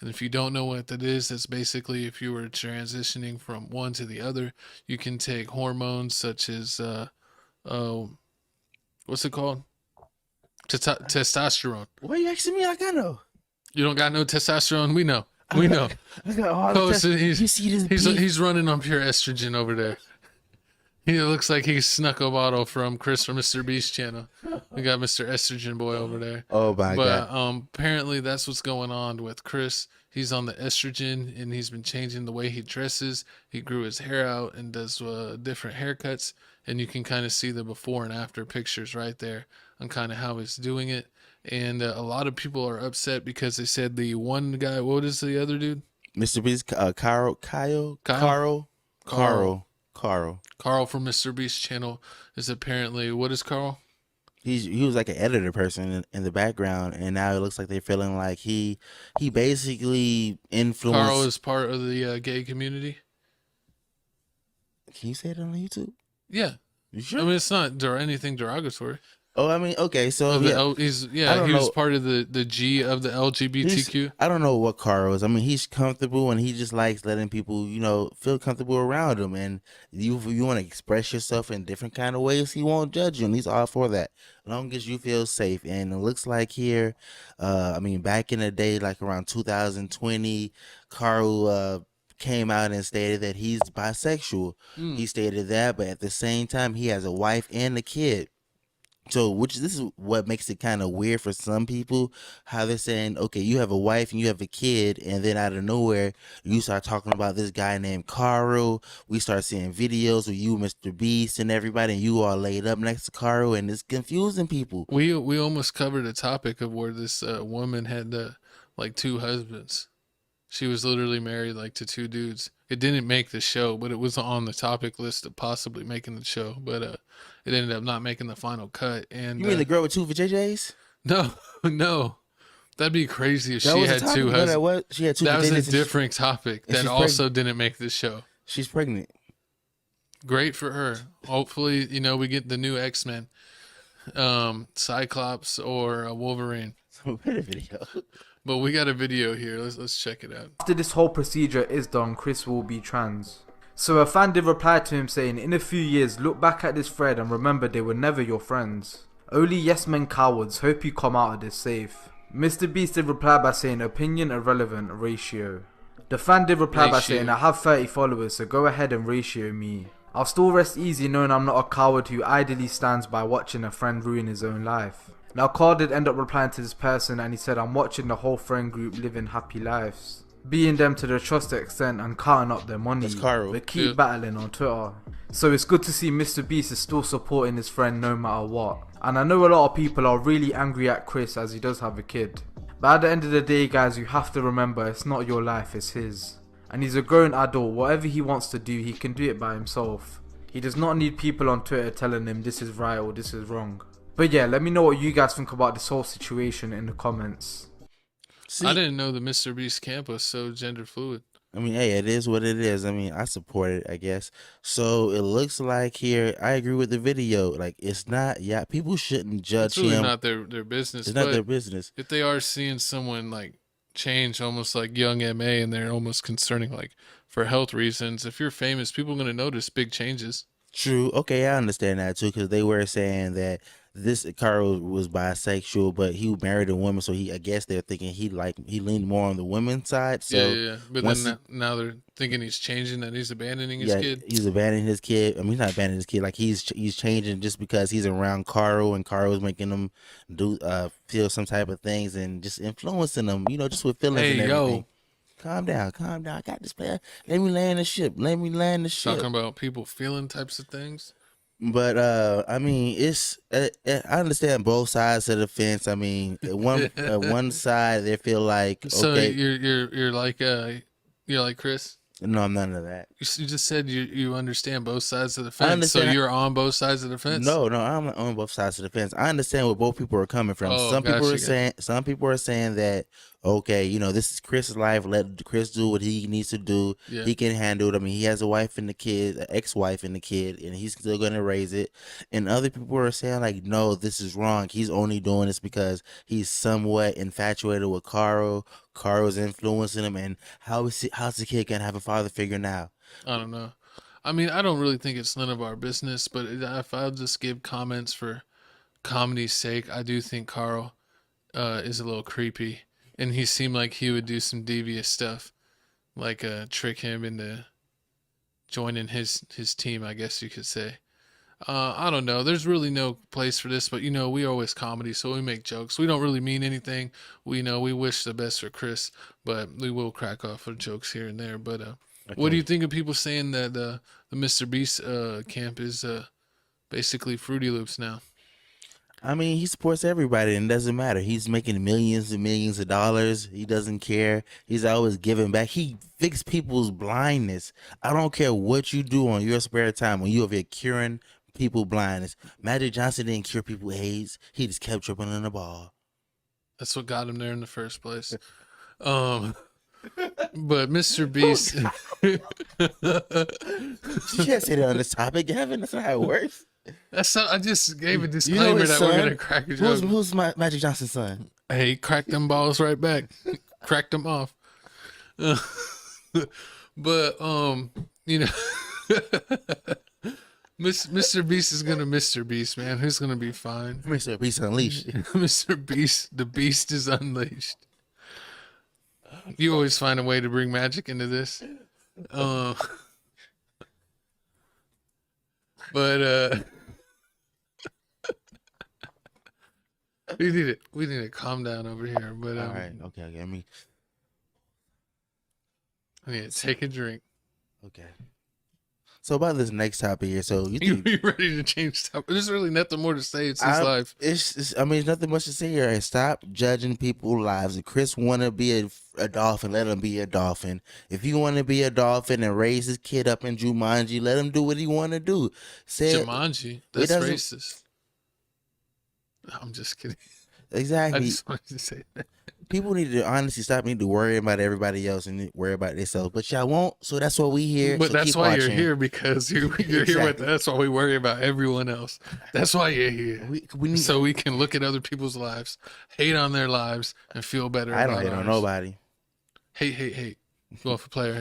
And if you don't know what that is, that's basically if you were transitioning from one to the other, you can take hormones such as uh, what's it called? Testosterone. What are you asking me? Like I know. You don't got no testosterone. We know. We know. I got all the Oh, test. so You see this beef? he's running on pure estrogen over there. He looks like he snuck a bottle from Chris from MrBeast channel. We got Mr. Estrogen Boy over there. Oh my But god. apparently that's what's going on with Chris. He's on the estrogen and he's been changing the way he dresses. He grew his hair out and does different haircuts, and you can kind of see the before and after pictures right there on kind of how he's doing it. And a lot of people are upset because they said the one guy, what is the other dude? Mr. Beast, Carl, Carl from MrBeast channel is apparently, what is Carl? He was like an editor person in the background, and now it looks like they're feeling like he basically influenced. Carl is part of the gay community. Can you say it on YouTube? Yeah, You sure? I mean it's not anything derogatory. Oh, I mean, okay, so He know. was part of the G of the LGBTQ. I don't know what Carl is. I mean, he's comfortable and he just likes letting people, feel comfortable around him. And you want to express yourself in different kind of ways, he won't judge you, and he's all for that, as long as you feel safe. And it looks like here, I mean, back in the day, like around 2020, Carl came out and stated that he's bisexual. He stated that, but at the same time, he has a wife and a kid. So, this is what makes it kind of weird for some people, how they're saying, okay, you have a wife and you have a kid, and then out of nowhere, you start talking about this guy named Carl. We start seeing videos with you, MrBeast, and everybody, and you all laid up next to Carl, and it's confusing people. We almost covered a topic of where this woman had like two husbands. She was literally married like to two dudes. It didn't make the show, but it was on the topic list of possibly making the show. But it ended up not making the final cut. And You mean the girl with two JJs? no, no, that'd be crazy if That she was a had topic. two No, husbands. She had two That was JJs a and different topic and that she's also didn't make the show. she's pregnant. Great for her. Hopefully, we get the new X-Men, Cyclops or Wolverine. So, wait a video. But we got a video here. Let's check it out. After this whole procedure is done, Chris will be trans. So a fan did reply to him saying, in a few years, look back at this thread and remember they were never your friends. Only yes men cowards, hope you come out of this safe. MrBeast did reply by saying, opinion irrelevant, ratio. The fan did reply by saying, I have 30 followers, so go ahead and ratio me. I'll still rest easy knowing I'm not a coward who idly stands by watching a friend ruin his own life. Now Carl did end up replying to this person and he said, I'm watching the whole friend group living happy lives, being them to the trust extent and cutting up their money, but keep battling on Twitter. So it's good to see MrBeast is still supporting his friend no matter what. And I know a lot of people are really angry at Chris as he does have a kid. But at the end of the day guys, you have to remember it's not your life, it's his. And he's a grown adult, whatever he wants to do he can do it by himself. He does not need people on Twitter telling him this is right or this is wrong. But yeah, let me know what you guys think about this whole situation in the comments. See, I didn't know the MrBeast camp was so gender fluid. I mean, hey, it is what it is. I mean, I support it, I guess. So it looks like here, I agree with the video. Like, it's not, people shouldn't judge him. It's really not their business. It's not their business. If they are seeing someone like change almost like young MA and they're almost concerning like for health reasons, if you're famous, people are going to notice big changes. True. Okay, I understand that too, because they were saying that this Carl was bisexual, but he married a woman, so I guess they're thinking he leaned more on the women's side. So yeah. But then now they're thinking he's changing, that he's abandoning his kid. He's abandoning his kid. I mean, he's not abandoning his kid. Like he's changing just because he's around Carl, and Carl's making him feel some type of things and just influencing them. Just with feelings and everything. Yo. Calm down. I got this player. Let me land the ship. Talking about people feeling types of things. But I mean, I understand both sides of the fence. I mean, one side they feel like, so okay, you're like Chris. No, I'm none of that. You just said you understand both sides of the fence. So you're on both sides of the fence. No, I'm on both sides of the fence. I understand where both people are coming from. Some people are saying that, okay, you know, this is Chris's life. Let Chris do what he needs to do. Yeah. He can handle it. I mean, he has a wife and a kid, an ex-wife and a kid, and he's still gonna raise it. And other people are saying like, no, this is wrong. He's only doing this because he's somewhat infatuated with Carl. Carl's influencing him, and how's the kid gonna have a father figure now? I don't know. I mean, I don't really think it's none of our business, but if I'll just give comments for comedy's sake, I do think Carl is a little creepy, and he seemed like he would do some devious stuff, like trick him into joining his team, I guess you could say. I don't know. There's really no place for this, but you know, we always comedy, so we make jokes. We don't really mean anything. We know we wish the best for Chris, but we will crack off with jokes here and there. But what do you think of people saying that the Mr. Beast camp is basically Fruity Loops now? I mean, he supports everybody, and it doesn't matter. He's making millions and millions of dollars. He doesn't care. He's always giving back. He fixed people's blindness. I don't care what you do on your spare time when you are curing people blindness. Magic Johnson didn't cure people AIDS. He just kept tripping on the ball. That's what got him there in the first place. But Mr. Beast, You can't say that on this topic, Gavin. That's not how it works. that's not, I just gave a disclaimer his that we're son? gonna crack a joke. Who's Magic Johnson's son? Hey, he cracked them balls right back. Cracked them off. But you know, Mr. Beast is gonna Mr. Beast, man. Who's gonna be fine? Mr. Beast Unleashed. Mr. Beast, the beast is unleashed. You always find a way to bring magic into this. But we need to calm down over here. But All right. Okay. I mean, I need to take a drink. okay. So about this next topic here. So you You think be ready to change topic? There's really nothing more to say. It's his life. I mean, there's nothing much to say here. Stop judging people's lives. If Chris want to be a dolphin, let him be a dolphin. If you want to be a dolphin and raise his kid up in Jumanji, let him do what he want to do. Jumanji. That's doesn't- racist. I'm just kidding. Exactly. I just wanted to say that. People need to honestly stop need to worry about everybody else and worry about themselves. But y'all won't, so that's what we here. But so that's keep why watching. you're here, because you're here with Exactly. that's why we worry about everyone else. That's why you're here. We need. So we can look at other people's lives, hate on their lives, and feel better I don't about hate on ours. nobody. Hate. Go for player.